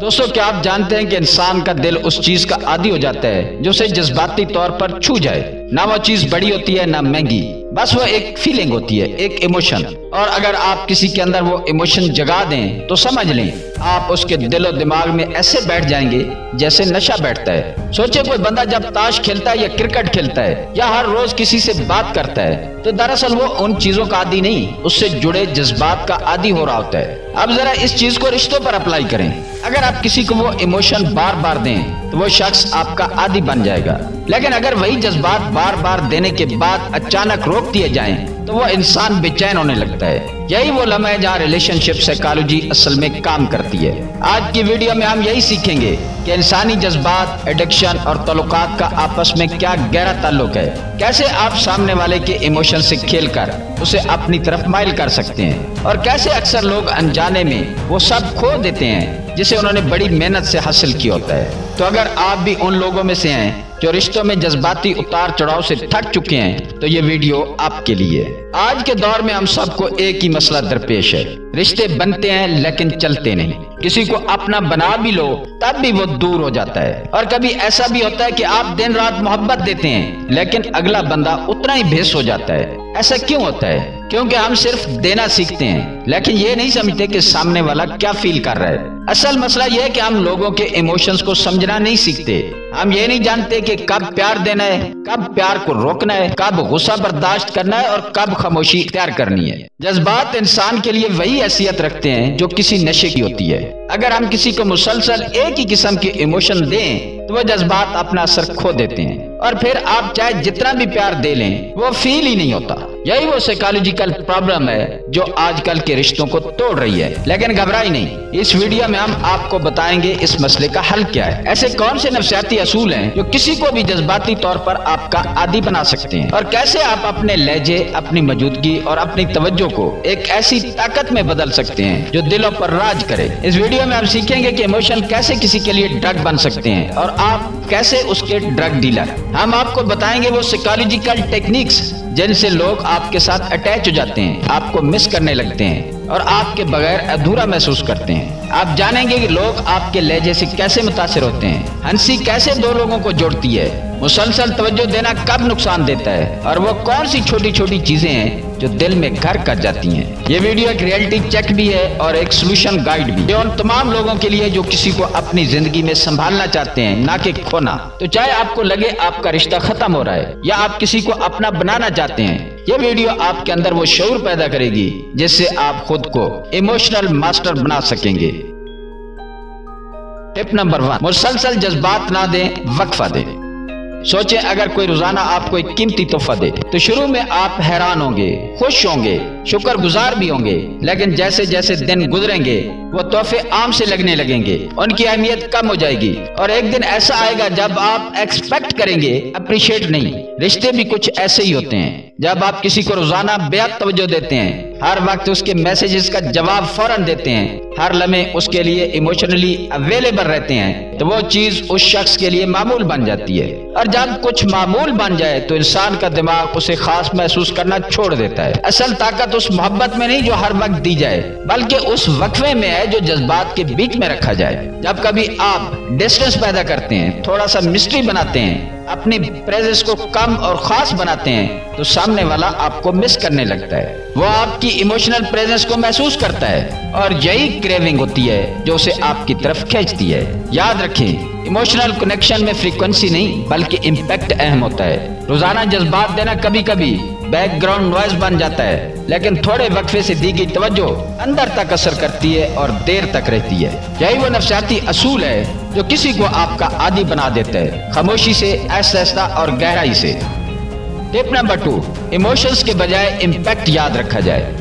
دوستو، کیا آپ جانتے ہیں کہ انسان کا دل اس چیز کا عادی ہو جاتا ہے جو اسے جذباتی طور پر چھو جائے؟ نہ وہ چیز بڑی ہوتی ہے نہ مہنگی، بس وہ ایک فیلنگ ہوتی ہے، ایک ایموشن۔ اور اگر آپ کسی کے اندر وہ ایموشن جگا دیں تو سمجھ لیں آپ اس کے دل و دماغ میں ایسے بیٹھ جائیں گے جیسے نشہ بیٹھتا ہے۔ سوچے کوئی بندہ جب تاش کھیلتا ہے یا کرکٹ کھیلتا ہے یا ہر روز کسی سے بات کرتا ہے تو دراصل وہ ان چیزوں کا عادی نہیں، اس سے جڑے جذبات کا عادی ہو رہا ہوتا ہے۔ اب ذرا اس چیز کو رشتوں پر اپلائی کریں۔ اگر آپ کسی کو وہ ایموشن بار بار دیں تو وہ شخص آپ کا عادی بن جائے گا، لیکن اگر وہی جذبات بار بار دینے کے بعد اچانک روک دیے جائیں تو وہ انسان بے چین ہونے لگتا ہے۔ یہی وہ لمحہ ہے جہاں ریلیشن شپ سائیکالوجی اصل میں کام کرتی ہے۔ آج کی ویڈیو میں ہم یہی سیکھیں گے کہ انسانی جذبات، ایڈکشن اور تعلقات کا آپس میں کیا گہرا تعلق ہے، کیسے آپ سامنے والے کے ایموشن سے کھیل کر اسے اپنی طرف مائل کر سکتے ہیں، اور کیسے اکثر لوگ انجانے میں وہ سب کھو دیتے ہیں جسے انہوں نے بڑی محنت سے حاصل کیا ہوتا ہے۔ تو اگر آپ بھی ان لوگوں میں سے ہیں جو رشتوں میں جذباتی اتار چڑھاؤ سے تھک چکے ہیں تو یہ ویڈیو آپ کے لیے۔ آج کے دور میں ہم سب کو ایک ہی مسئلہ درپیش ہے، رشتے بنتے ہیں لیکن چلتے نہیں۔ کسی کو اپنا بنا بھی لو تب بھی وہ دور ہو جاتا ہے، اور کبھی ایسا بھی ہوتا ہے کہ آپ دن رات محبت دیتے ہیں لیکن اگلا بندہ اتنا ہی بھیس ہو جاتا ہے۔ ایسا کیوں ہوتا ہے؟ کیونکہ ہم صرف دینا سیکھتے ہیں لیکن یہ نہیں سمجھتے کہ سامنے والا کیا فیل کر رہا ہے۔ اصل مسئلہ یہ ہے کہ ہم لوگوں کے ایموشنز کو سمجھنا نہیں سیکھتے۔ ہم یہ نہیں جانتے کہ کب پیار دینا ہے، کب پیار کو روکنا ہے، کب غصہ برداشت کرنا ہے اور کب خاموشی اختیار کرنی ہے۔ جذبات انسان کے لیے وہی حیثیت رکھتے ہیں جو کسی نشے کی ہوتی ہے۔ اگر ہم کسی کو مسلسل ایک ہی قسم کے ایموشن دیں تو وہ جذبات اپنا اثر کھو دیتے ہیں، اور پھر آپ چاہے جتنا بھی پیار دے لیں وہ فیل ہی نہیں ہوتا۔ یہی وہ سائیکالوجیکل پرابلم ہے جو آج کل کے رشتوں کو توڑ رہی ہے۔ لیکن گھبرائی نہیں، اس ویڈیو میں ہم آپ کو بتائیں گے اس مسئلے کا حل کیا ہے۔ ایسے کون سے نفسیاتی اصول ہیں جو کسی کو بھی جذباتی طور پر آپ کا عادی بنا سکتے ہیں، اور کیسے آپ اپنے لہجے، اپنی موجودگی اور اپنی توجہ کو ایک ایسی طاقت میں بدل سکتے ہیں جو دلوں پر راج کرے۔ اس ویڈیو میں ہم سیکھیں گے کہ ایموشن کیسے کسی کے لیے ڈرگ بن سکتے ہیں اور آپ کیسے اس کے ڈرگ ڈیلر۔ ہم آپ کو بتائیں گے وہ سائیکالوجیکل ٹیکنیکس جن سے لوگ آپ کے ساتھ اٹیچ ہو جاتے ہیں، آپ کو مس کرنے لگتے ہیں اور آپ کے بغیر ادھورا محسوس کرتے ہیں۔ آپ جانیں گے کہ لوگ آپ کے لہجے سے کیسے متاثر ہوتے ہیں، ہنسی کیسے دو لوگوں کو جوڑتی ہے، مسلسل توجہ دینا کب نقصان دیتا ہے، اور وہ کون سی چھوٹی چھوٹی چیزیں ہیں جو دل میں گھر کر جاتی ہیں۔ یہ ویڈیو ایک ریئلٹی چیک بھی ہے اور ایک سولوشن گائیڈ بھی، یہ ان تمام لوگوں کے لیے جو کسی کو اپنی زندگی میں سنبھالنا چاہتے ہیں، نہ کہ کھونا۔ تو چاہے آپ کو لگے آپ کا رشتہ ختم ہو رہا ہے یا آپ کسی کو اپنا بنانا چاہتے ہیں، یہ ویڈیو آپ کے اندر وہ شعور پیدا کرے گی جس سے آپ خود کو ایموشنل ماسٹر بنا سکیں گے۔ ٹپ نمبر 1، مسلسل جذبات نہ دیں، وقفہ دیں۔ سوچیں اگر کوئی روزانہ آپ کو ایک قیمتی تحفہ دے تو شروع میں آپ حیران ہوں گے، خوش ہوں گے، شکر گزار بھی ہوں گے، لیکن جیسے جیسے دن گزریں گے وہ تحفے عام سے لگنے لگیں گے، ان کی اہمیت کم ہو جائے گی، اور ایک دن ایسا آئے گا جب آپ ایکسپیکٹ کریں گے، اپریشیٹ نہیں۔ رشتے بھی کچھ ایسے ہی ہوتے ہیں۔ جب آپ کسی کو روزانہ بے حد توجہ دیتے ہیں، ہر وقت اس کے میسیجز کا جواب فوراً دیتے ہیں، ہر لمحے اس کے لیے ایموشنلی اویلیبل رہتے ہیں، تو وہ چیز اس شخص کے لیے معمول بن جاتی ہے، اور جب کچھ معمول بن جائے تو انسان کا دماغ اسے خاص محسوس کرنا چھوڑ دیتا ہے۔ اصل طاقت اس محبت میں نہیں جو ہر وقت دی جائے، بلکہ اس وقفے میں ہے جو جذبات کے بیچ میں رکھا جائے۔ جب کبھی آپ ڈسٹنس پیدا کرتے ہیں، تھوڑا سا مسٹری بناتے ہیں، اپنی پریزنس کو کم اور خاص بناتے ہیں، تو سامنے والا آپ کو مس کرنے لگتا ہے، وہ آپ کی ایموشنل پریزنس کو محسوس کرتا ہے، اور یہی کریونگ ہوتی ہے جو اسے آپ کی طرف کھینچتی ہے۔ یاد رکھیں، ایموشنل کنیکشن میں فریکوینسی نہیں بلکہ امپیکٹ اہم ہوتا ہے۔ روزانہ جذبات دینا کبھی کبھی بیک گراؤنڈ نوائز بن جاتا ہے، لیکن تھوڑے وقفے سے دی گئی توجہ اندر تک اثر کرتی ہے اور دیر تک رہتی ہے۔ یہی وہ نفسیاتی اصول ہے جو کسی کو آپ کا عادی بنا دیتا ہے، خاموشی سے، آہستہ آہستہ اور گہرائی سے۔ ٹپ نمبر 2، ایموشنز کے بجائے امپیکٹ یاد رکھا جائے۔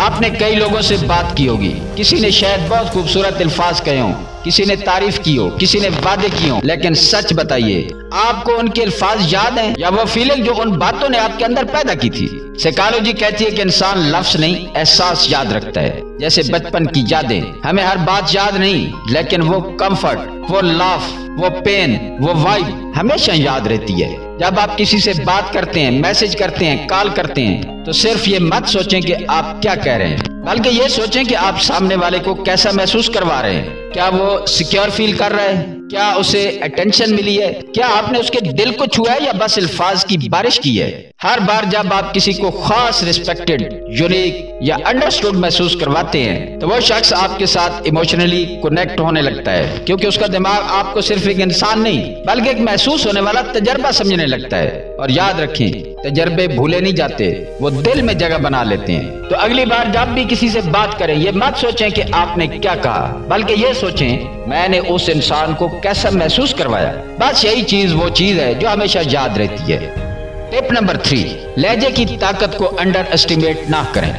آپ نے کئی لوگوں سے بات کی ہوگی، کسی نے شاید بہت خوبصورت الفاظ کہے ہوں، کسی نے تعریف کی ہو، کسی نے وعدے کیے ہوں، لیکن سچ بتائیے آپ کو ان کے الفاظ یاد ہیں یا وہ فیلنگ جو ان باتوں نے آپ کے اندر پیدا کی تھی؟ سائیکالوجی کہتی ہے کہ انسان لفظ نہیں، احساس یاد رکھتا ہے۔ جیسے بچپن کی یادیں، ہمیں ہر بات یاد نہیں لیکن وہ کمفرٹ، وہ لاف، وہ پین، وہ وائب ہمیشہ یاد رہتی ہے۔ جب آپ کسی سے بات کرتے ہیں، میسج کرتے ہیں، کال کرتے ہیں، تو صرف یہ مت سوچیں کہ آپ کیا کہہ رہے ہیں، بلکہ یہ سوچیں کہ آپ سامنے والے کو کیسا محسوس کروا رہے ہیں۔ کیا وہ سیکیور فیل کر رہا ہے؟ کیا اسے اٹینشن ملی ہے؟ کیا آپ نے اس کے دل کو چھوا ہے یا بس الفاظ کی بارش کی ہے؟ ہر بار جب آپ کسی کو خاص، ریسپیکٹڈ، یونیک یا انڈرسٹوڈ محسوس کرواتے ہیں تو وہ شخص آپ کے ساتھ ایموشنلی کنیکٹ ہونے لگتا ہے، کیونکہ اس کا دماغ آپ کو صرف ایک انسان نہیں بلکہ ایک محسوس ہونے والا تجربہ سمجھنے لگتا ہے۔ اور یاد رکھیں، تجربے بھولے نہیں جاتے، وہ دل میں جگہ بنا لیتے ہیں۔ تو اگلی بار جب بھی کسی سے بات کریں، یہ مت سوچیں کہ آپ نے کیا کہا، بلکہ یہ سوچیں میں نے اس انسان کو کیسا محسوس کروایا۔ بس یہی چیز وہ چیز ہے جو ہمیشہ یاد رہتی ہے۔ ٹپ نمبر 3، لہجے کی طاقت کو انڈر اسٹیمیٹ نہ کریں۔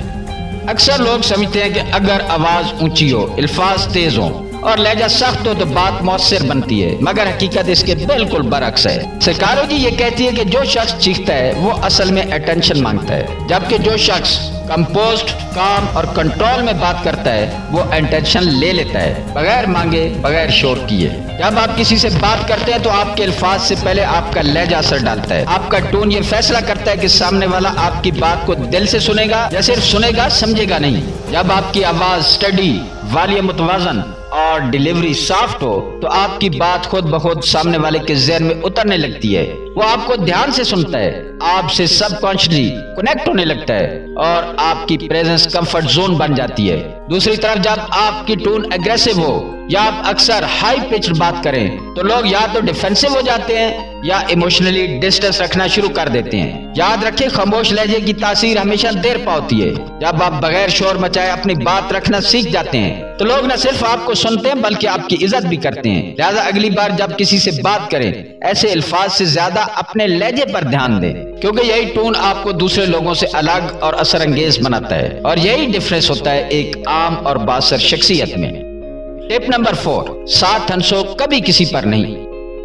اکثر لوگ سمجھتے ہیں کہ اگر آواز اونچی ہو، الفاظ تیز ہوں اور لہجہ سخت ہو تو بات مؤثر بنتی ہے، مگر حقیقت اس کے بالکل برعکس ہے۔ سائیکالوجی یہ کہتی ہے کہ جو شخص چیختا ہے وہ اصل میں اٹینشن مانگتا ہے، جبکہ جو شخص کمپوزڈ، کام اور کنٹرول میں بات کرتا ہے وہ اٹینشن لے لیتا ہے، بغیر مانگے، بغیر شور کیے۔ جب آپ کسی سے بات کرتے ہیں تو آپ کے الفاظ سے پہلے آپ کا لہجہ اثر ڈالتا ہے۔ آپ کا ٹون یہ فیصلہ کرتا ہے کہ سامنے والا آپ کی بات کو دل سے سنے گا یا صرف سنے گا، سمجھے گا نہیں۔ جب آپ کی آواز سٹیڈی، والیوم متوازن اور ڈیلیوری سافٹ ہو تو آپ کی بات خود بخود سامنے والے کے ذہن میں اترنے لگتی ہے۔ وہ آپ کو دھیان سے سنتا ہے، آپ سے سب کانشیسلی کنیکٹ ہونے لگتا ہے اور آپ کی پریزنس کمفرٹ زون بن جاتی ہے۔ دوسری طرف جب آپ کی ٹون اگریسو ہو یا آپ اکثر ہائی پچڈ بات کریں تو لوگ یا تو ڈیفینسو ہو جاتے ہیں یا ایموشنلی ڈسٹنس رکھنا شروع کر دیتے ہیں۔ یاد رکھیں، خاموش لہجے کی تاثیر ہمیشہ دیر پا ہوتی ہے۔ جب آپ بغیر شور مچائے اپنی بات رکھنا سیکھ جاتے ہیں تو لوگ نہ صرف آپ کو سنتے ہیں بلکہ آپ کی عزت بھی کرتے ہیں۔ لہذا اگلی بار جب کسی سے بات کریں، ایسے الفاظ سے زیادہ اپنے لہجے پر دھیان دیں، کیونکہ یہی ٹون آپ کو دوسرے لوگوں سے الگ اور اثر انگیز بناتا ہے، اور یہی ڈفرینس ہوتا ہے ایک عام اور بااثر شخصیت میں۔ ٹپ نمبر 4، ساتھ ہنسو، کبھی کسی پر نہیں۔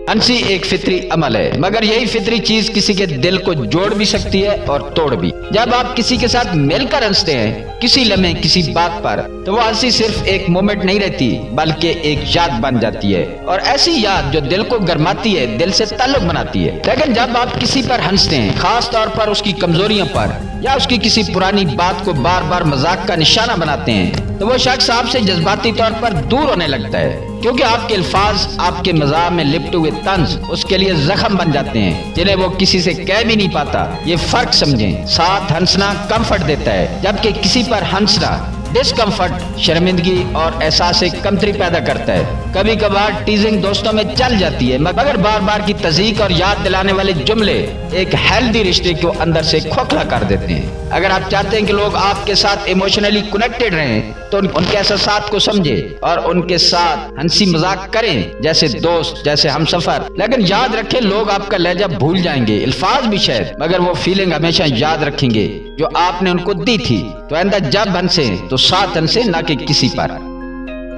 ہنسی ایک فطری عمل ہے، مگر یہی فطری چیز کسی کے دل کو جوڑ بھی سکتی ہے اور توڑ بھی۔ جب آپ کسی کے ساتھ مل کر ہنستے ہیں، کسی لمحے، کسی بات پر، تو وہ ہنسی صرف ایک مومنٹ نہیں رہتی بلکہ ایک یاد بن جاتی ہے، اور ایسی یاد جو دل کو گرماتی ہے، دل سے تعلق بناتی ہے۔ لیکن جب آپ کسی پر ہنستے ہیں، خاص طور پر اس کی کمزوریوں پر یا اس کی کسی پرانی بات کو بار بار مذاق کا نشانہ بناتے ہیں تو وہ شخص آپ سے جذباتی طور پر دور ہونے لگتا ہے، کیونکہ آپ کے الفاظ، آپ کے مزاح میں لپٹے ہوئے طنز اس کے لیے زخم بن جاتے ہیں جنہیں وہ کسی سے کہہ بھی نہیں پاتا۔ یہ فرق سمجھیں، ساتھ ہنسنا کمفرٹ دیتا ہے، جبکہ کسی پر ہنسنا ڈسکمفرٹ، شرمندگی اور احساس کمتری پیدا کرتا ہے۔ کبھی کبھار ٹیزنگ دوستوں میں چل جاتی ہے، مگر بار بار کی تذیق اور یاد دلانے والے جملے ایک ہیلدی رشتے کو اندر سے کھوکھلا کر دیتے ہیں۔ اگر آپ چاہتے ہیں کہ لوگ آپ کے ساتھ ایموشنلی کنیکٹڈ رہیں تو ان کے احساسات کو سمجھیں اور ان کے ساتھ ہنسی مذاق کریں جیسے دوست، جیسے ہم سفر۔ لیکن یاد رکھیں، لوگ آپ کا لہجہ بھول جائیں گے، الفاظ بھی شاید، مگر وہ فیلنگ ہمیشہ یاد رکھیں گے جو آپ نے ان کو دی تھی۔ تو آئندہ جب ہنسیں تو ساتھ ہنسیں، نہ کہ کسی پر۔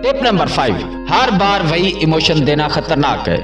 ٹپ نمبر 5، ہر بار وہی ایموشن دینا خطرناک ہے۔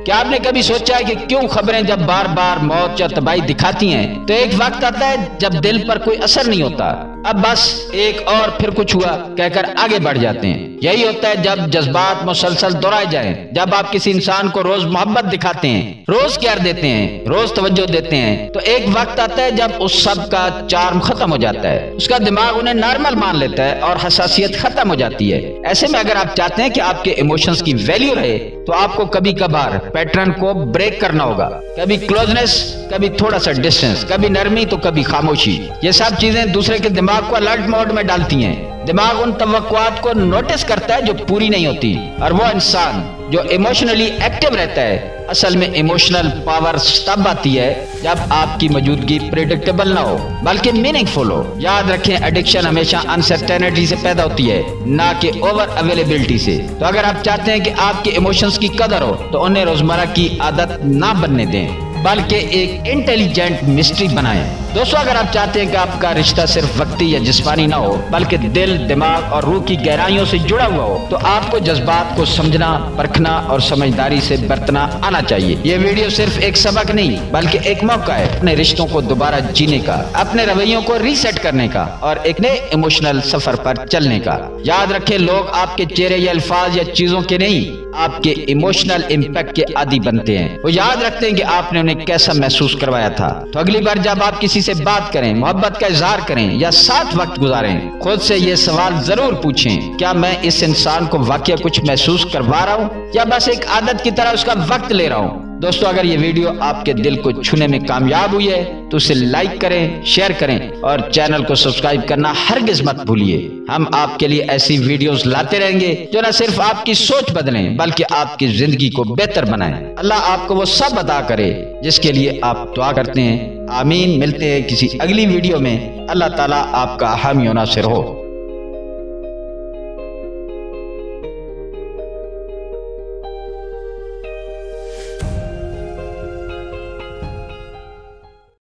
کیا آپ نے کبھی سوچا ہے کہ کیوں خبریں جب بار بار موت یا تباہی دکھاتی ہیں تو ایک وقت آتا ہے جب دل پر کوئی اثر نہیں ہوتا، اب بس ایک اور پھر کچھ ہوا کہہ کر آگے بڑھ جاتے ہیں؟ یہی ہوتا ہے جب جذبات مسلسل دہرائے جائیں۔ جب آپ کسی انسان کو روز محبت دکھاتے ہیں، روز کیئر دیتے ہیں، روز توجہ دیتے ہیں، تو ایک وقت آتا ہے جب اس سب کا چارم ختم ہو جاتا ہے، اس کا دماغ انہیں نارمل مان لیتا ہے اور حساسیت ختم ہو جاتی ہے۔ ایسے میں اگر آپ چاہتے ہیں کہ آپ کے ایموشنز کی ویلیو رہے تو آپ کو کبھی کبھار پیٹرن کو بریک کرنا ہوگا، کبھی کلوزنس، کبھی تھوڑا سا ڈسٹنس، کبھی نرمی تو کبھی خاموشی۔ یہ سب چیزیں دوسرے کے دماغ کو الرٹ موڈ میں ڈالتی ہیں۔ دماغ ان توقعات کو نوٹس کرتا ہے جو پوری نہیں ہوتی، اور وہ انسان جو ایموشنلی ایکٹیو رہتا ہے، اصل میں ایموشنل پاور تب آتی ہے جب آپ کی موجودگی پریڈکٹیبل نہ ہو بلکہ میننگ فل ہو۔ یاد رکھیں، ایڈکشن ہمیشہ انسرٹینٹی سے پیدا ہوتی ہے، نہ کہ اوور اویلیبلٹی سے۔ تو اگر آپ چاہتے ہیں کہ آپ کے ایموشنز کی قدر ہو تو انہیں روزمرہ کی عادت نہ بننے دیں بلکہ ایک انٹیلیجنٹ مسٹری بنائیں۔ دوستو، اگر آپ چاہتے ہیں کہ آپ کا رشتہ صرف وقتی یا جسمانی نہ ہو بلکہ دل، دماغ اور روح کی گہرائیوں سے جڑا ہوا ہو تو آپ کو جذبات کو سمجھنا، پرکھنا اور سمجھداری سے برتنا آنا چاہیے۔ یہ ویڈیو صرف ایک سبق نہیں بلکہ ایک موقع ہے اپنے رشتوں کو دوبارہ جینے کا، اپنے رویوں کو ریسیٹ کرنے کا اور ایک نئے ایموشنل سفر پر چلنے کا۔ یاد رکھیں، لوگ آپ کے چہرے یا الفاظ یا چیزوں کے نہیں، آپ کے ایموشنل امپیکٹ کے عادی بنتے ہیں۔ وہ یاد رکھتے ہیں کہ آپ نے انہیں کیسا محسوس کروایا تھا۔ تو اگلی بار جب آپ کسی کسی سے بات کریں، محبت کا اظہار کریں یا ساتھ وقت گزاریں، خود سے یہ سوال ضرور پوچھیں، کیا میں اس انسان کو واقعہ کچھ محسوس کروا رہا ہوں یا بس ایک عادت کی طرح اس کا وقت لے رہا ہوں؟ دوستو، اگر یہ ویڈیو آپ کے دل کو چھونے میں کامیاب ہوئی ہے تو اسے لائک کریں، شیئر کریں اور چینل کو سبسکرائب کرنا ہرگز مت بھولیے۔ ہم آپ کے لیے ایسی ویڈیوز لاتے رہیں گے جو نہ صرف آپ کی سوچ بدلیں بلکہ آپ کی زندگی کو بہتر بنائیں۔ اللہ آپ کو وہ سب عطا کرے جس کے لیے آپ دعا کرتے ہیں۔ آمین۔ ملتے ہیں کسی اگلی ویڈیو میں۔ اللہ تعالیٰ آپ کا حامی و ناصر ہو۔